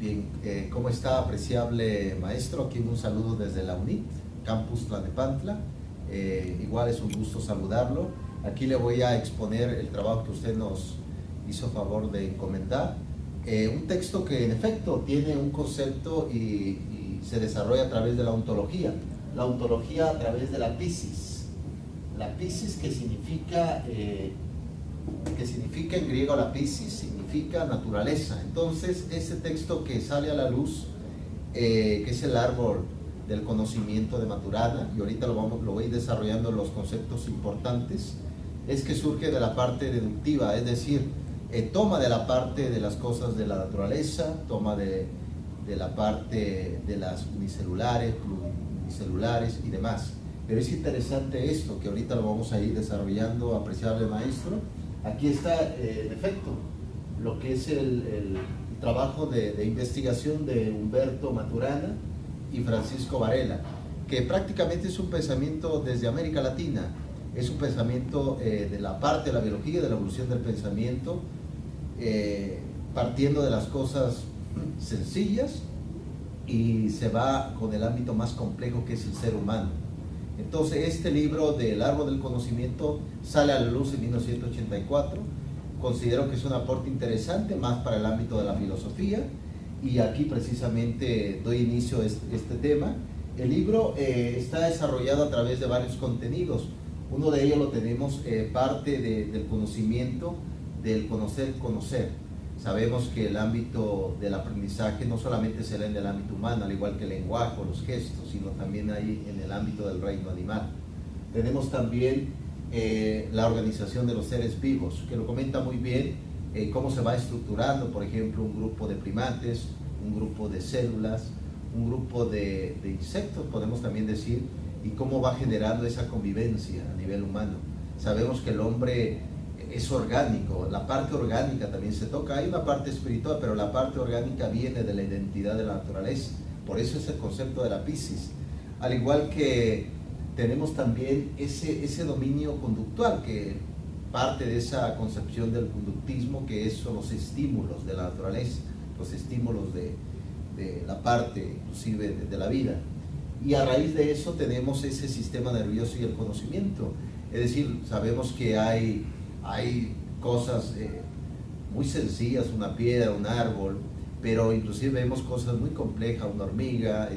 Bien, ¿cómo está, apreciable maestro? Aquí un saludo desde la UNIT, Campus Tlalnepantla. Igual es un gusto saludarlo. Aquí le voy a exponer el trabajo que usted nos hizo favor de encomendar. Un texto que en efecto tiene un concepto y se desarrolla a través de la ontología. La ontología a través de la Piscis. La Piscis que significa en griego, la Piscis significa naturaleza. Entonces ese texto que sale a la luz, que es el árbol del conocimiento de Maturana, y ahorita lo voy desarrollando los conceptos importantes, es que surge de la parte deductiva, es decir, toma de la parte de las cosas de la naturaleza, toma de la parte de las unicelulares, pluricelulares y demás. Pero es interesante esto, que ahorita lo vamos a ir desarrollando, apreciable maestro. Aquí está, en efecto, lo que es el trabajo de investigación de Humberto Maturana y Francisco Varela, que prácticamente es un pensamiento desde América Latina, es un pensamiento de la parte de la biología, de la evolución del pensamiento, partiendo de las cosas sencillas y se va con el ámbito más complejo que es el ser humano. Entonces este libro del árbol del conocimiento sale a la luz en 1984, considero que es un aporte interesante más para el ámbito de la filosofía y aquí precisamente doy inicio a este tema. El libro está desarrollado a través de varios contenidos, uno de ellos lo tenemos parte del conocimiento, del conocer. Sabemos que el ámbito del aprendizaje no solamente se da en el ámbito humano, al igual que el lenguaje o los gestos, sino también hay en el ámbito del reino animal. Tenemos también la organización de los seres vivos, que lo comenta muy bien, cómo se va estructurando, por ejemplo, un grupo de primates, un grupo de células, un grupo de insectos, podemos también decir, y cómo va generando esa convivencia a nivel humano. Sabemos que el hombre es orgánico, la parte orgánica también se toca, hay una parte espiritual, pero la parte orgánica viene de la identidad de la naturaleza, por eso es el concepto de la Piscis. Al igual que tenemos también ese dominio conductual, que parte de esa concepción del conductismo, que son los estímulos de la naturaleza, los estímulos de la parte inclusive de la vida. Y a raíz de eso tenemos ese sistema nervioso y el conocimiento, es decir, sabemos que hay cosas muy sencillas, una piedra, un árbol, pero inclusive vemos cosas muy complejas, una hormiga,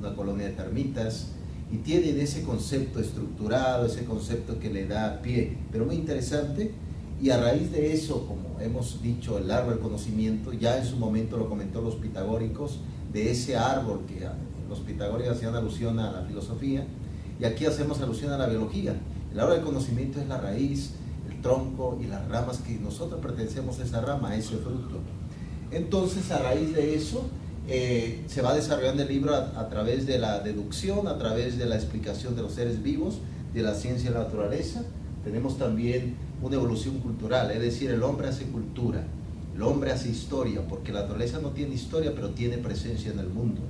una colonia de termitas, y tienen ese concepto estructurado, ese concepto que le da pie, pero muy interesante. Y a raíz de eso, como hemos dicho, el árbol del conocimiento, ya en su momento lo comentó los pitagóricos, de ese árbol que los pitagóricos hacían alusión a la filosofía, y aquí hacemos alusión a la biología. El árbol del conocimiento es la raíz, el tronco y las ramas, que nosotros pertenecemos a esa rama, a ese fruto. Entonces, a raíz de eso, se va desarrollando el libro a través de la deducción, a través de la explicación de los seres vivos, de la ciencia de la naturaleza. Tenemos también una evolución cultural, es decir, el hombre hace cultura, el hombre hace historia, porque la naturaleza no tiene historia, pero tiene presencia en el mundo.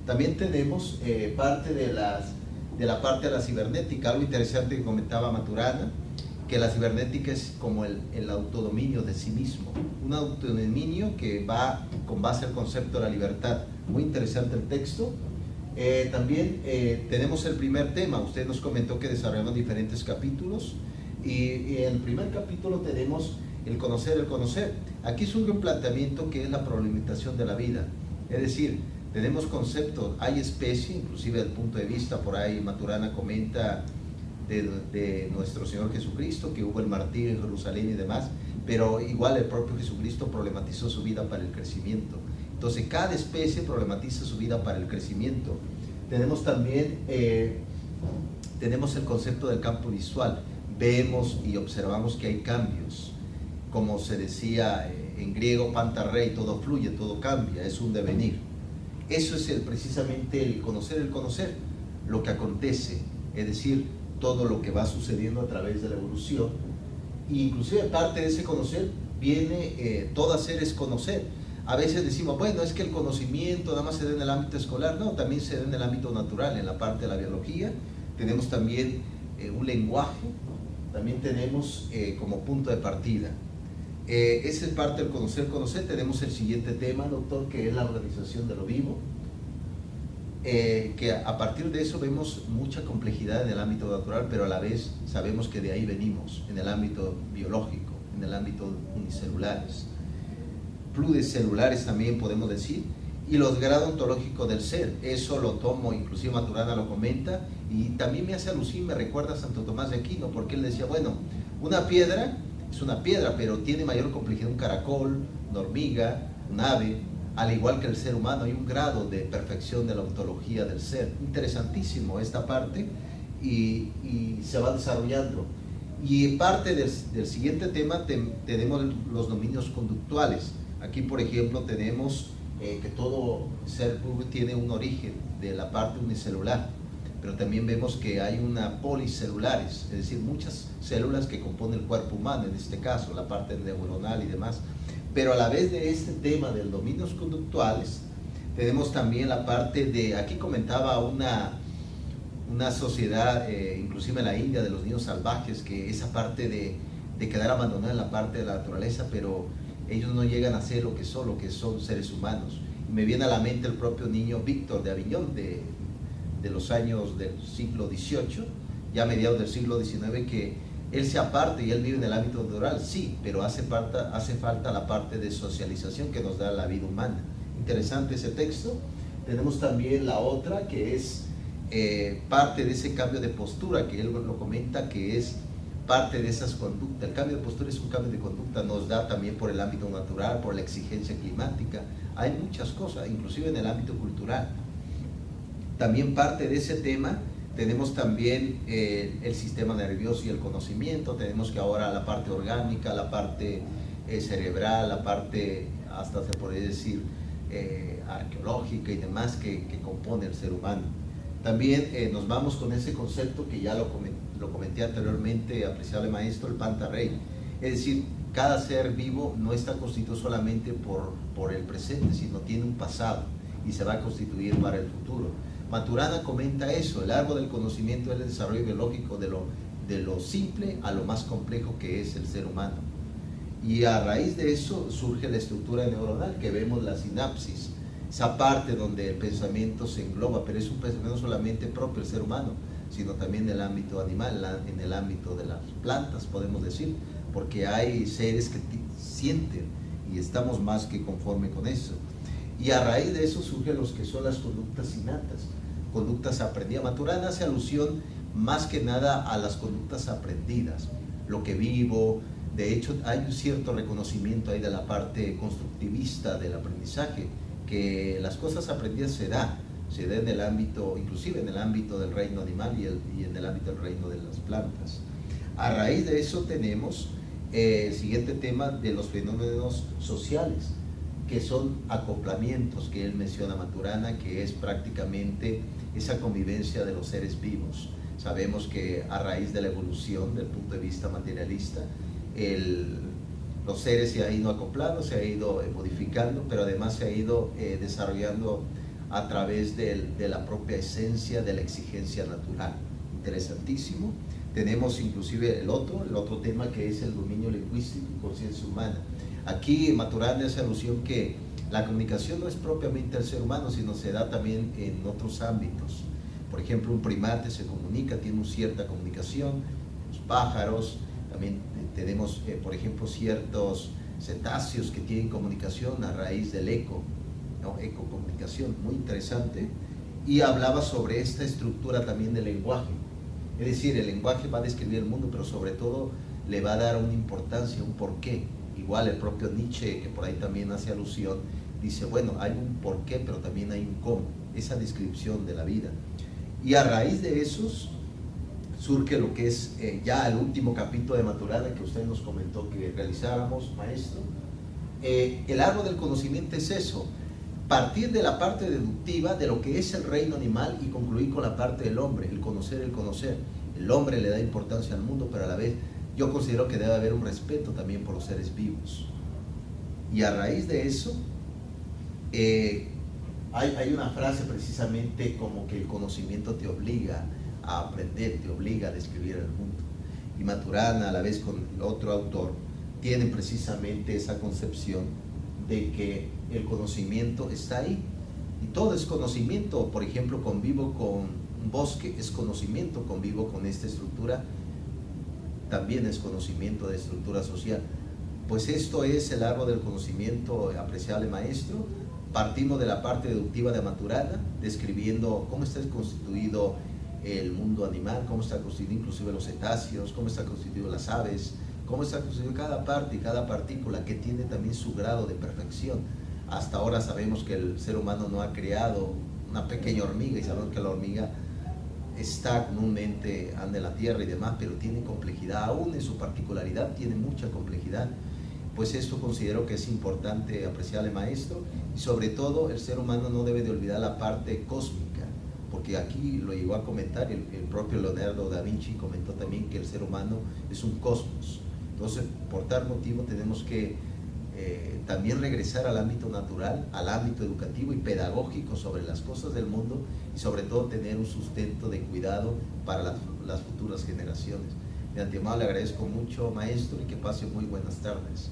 También tenemos parte de la parte de la cibernética, algo interesante que comentaba Maturana, que la cibernética es como el autodominio de sí mismo, un autodominio que va con base al concepto de la libertad. Muy interesante el texto. También tenemos el primer tema, usted nos comentó que desarrollamos diferentes capítulos, y en el primer capítulo tenemos el conocer. Aquí surge un planteamiento que es la problematización de la vida, es decir, tenemos conceptos, hay especie, inclusive desde el punto de vista, por ahí Maturana comenta de nuestro Señor Jesucristo, que hubo el martirio en Jerusalén y demás, pero igual el propio Jesucristo problematizó su vida para el crecimiento. Entonces cada especie problematiza su vida para el crecimiento. Tenemos también tenemos el concepto del campo visual, vemos y observamos que hay cambios, como se decía en griego, panta rei, todo fluye, todo cambia, es un devenir. Eso es precisamente el conocer, lo que acontece, es decir, todo lo que va sucediendo a través de la evolución. Y inclusive parte de ese conocer viene, todo hacer es conocer. A veces decimos, bueno, es que el conocimiento nada más se da en el ámbito escolar. No, también se da en el ámbito natural, en la parte de la biología. Tenemos también un lenguaje, también tenemos como punto de partida. Esa es parte del conocer. Tenemos el siguiente tema, doctor, que es la organización de lo vivo. Que a partir de eso vemos mucha complejidad en el ámbito natural, pero a la vez sabemos que de ahí venimos, en el ámbito biológico, en el ámbito unicelulares, pluricelulares también podemos decir, y los grados ontológicos del ser. Eso lo tomo, inclusive Maturana lo comenta, y también me hace alusión, me recuerda a Santo Tomás de Aquino, porque él decía, bueno, una piedra es una piedra, pero tiene mayor complejidad un caracol, una hormiga, un ave. Al igual que el ser humano, hay un grado de perfección de la ontología del ser. Interesantísimo esta parte, y se va desarrollando. Y parte del siguiente tema tenemos los dominios conductuales. Aquí, por ejemplo, tenemos que todo ser puro tiene un origen de la parte unicelular, pero también vemos que hay una policelulares, es decir, muchas células que componen el cuerpo humano, en este caso, la parte neuronal y demás. Pero a la vez de este tema de los dominios conductuales, tenemos también la parte de, aquí comentaba una sociedad, inclusive en la India, de los niños salvajes, que esa parte de quedar abandonada en la parte de la naturaleza, pero ellos no llegan a ser lo que son seres humanos. Y me viene a la mente el propio niño Víctor de Aviñón, de los años del siglo XVIII, ya a mediados del siglo XIX, que él se aparte y él vive en el ámbito natural, sí, pero hace falta la parte de socialización que nos da la vida humana. Interesante ese texto. Tenemos también la otra, que es parte de ese cambio de postura, que él lo comenta, que es parte de esas conductas. El cambio de postura es un cambio de conducta, nos da también por el ámbito natural, por la exigencia climática. Hay muchas cosas, inclusive en el ámbito cultural. También parte de ese tema tenemos también el sistema nervioso y el conocimiento. Tenemos que ahora la parte orgánica, la parte cerebral, la parte, hasta se podría decir, arqueológica y demás que compone el ser humano. También nos vamos con ese concepto que ya lo comenté anteriormente, apreciable maestro, el Panta Rei. Es decir, cada ser vivo no está constituido solamente por el presente, sino tiene un pasado y se va a constituir para el futuro. Maturana comenta eso, el árbol del conocimiento es el desarrollo biológico de lo simple a lo más complejo que es el ser humano. Y a raíz de eso surge la estructura neuronal, que vemos la sinapsis, esa parte donde el pensamiento se engloba, pero es un pensamiento solamente propio del ser humano, sino también en el ámbito animal, en el ámbito de las plantas, podemos decir, porque hay seres que sienten y estamos más que conforme con eso. Y a raíz de eso surgen los que son las conductas innatas, conductas aprendidas. Maturana hace alusión más que nada a las conductas aprendidas, lo que vivo. De hecho, hay un cierto reconocimiento ahí de la parte constructivista del aprendizaje, que las cosas aprendidas se da en el ámbito, inclusive en el ámbito del reino animal y en el ámbito del reino de las plantas. A raíz de eso tenemos el siguiente tema de los fenómenos sociales, que son acoplamientos que él menciona, Maturana, que es prácticamente esa convivencia de los seres vivos. Sabemos que a raíz de la evolución, del punto de vista materialista, los seres se han ido acoplando, se ha ido modificando, pero además se ha ido desarrollando a través de la propia esencia de la exigencia natural. Interesantísimo. Tenemos inclusive el otro tema, que es el dominio lingüístico y conciencia humana. Aquí Maturana hace alusión que la comunicación no es propiamente el ser humano, sino se da también en otros ámbitos. Por ejemplo, un primate se comunica, tiene una cierta comunicación, los pájaros, también tenemos, por ejemplo, ciertos cetáceos que tienen comunicación a raíz del eco, ¿no? Ecocomunicación, muy interesante. Y hablaba sobre esta estructura también del lenguaje. Es decir, el lenguaje va a describir el mundo, pero sobre todo le va a dar una importancia, un porqué. Igual el propio Nietzsche, que por ahí también hace alusión, dice, bueno, hay un porqué, pero también hay un cómo, esa descripción de la vida. Y a raíz de esos surge lo que es ya el último capítulo de Maturana, que usted nos comentó que realizáramos, maestro. El árbol del conocimiento es eso, partir de la parte deductiva de lo que es el reino animal y concluir con la parte del hombre, el conocer, el conocer. El hombre le da importancia al mundo, pero a la vez yo considero que debe haber un respeto también por los seres vivos. Y a raíz de eso, hay una frase precisamente como que el conocimiento te obliga a aprender, te obliga a describir el mundo. Y Maturana, a la vez con el otro autor, tienen precisamente esa concepción de que el conocimiento está ahí. Y todo es conocimiento. Por ejemplo, convivo con un bosque, es conocimiento. Convivo con esta estructura, también es conocimiento de estructura social. Pues esto es el árbol del conocimiento, apreciable maestro. Partimos de la parte deductiva de Maturana, describiendo cómo está constituido el mundo animal, cómo está constituido inclusive los cetáceos, cómo está constituido las aves, cómo está constituido cada parte y cada partícula, que tiene también su grado de perfección. Hasta ahora sabemos que el ser humano no ha creado una pequeña hormiga, y sabemos que la hormiga está comúnmente, anda en la tierra y demás, pero tiene complejidad, aún en su particularidad tiene mucha complejidad. Pues esto considero que es importante, apreciarle maestro, y sobre todo el ser humano no debe de olvidar la parte cósmica, porque aquí lo llegó a comentar el propio Leonardo da Vinci, comentó también que el ser humano es un cosmos. Entonces, por tal motivo tenemos que también regresar al ámbito natural, al ámbito educativo y pedagógico sobre las cosas del mundo, y sobre todo tener un sustento de cuidado para las futuras generaciones. De antemano le agradezco mucho, maestro, y que pase muy buenas tardes.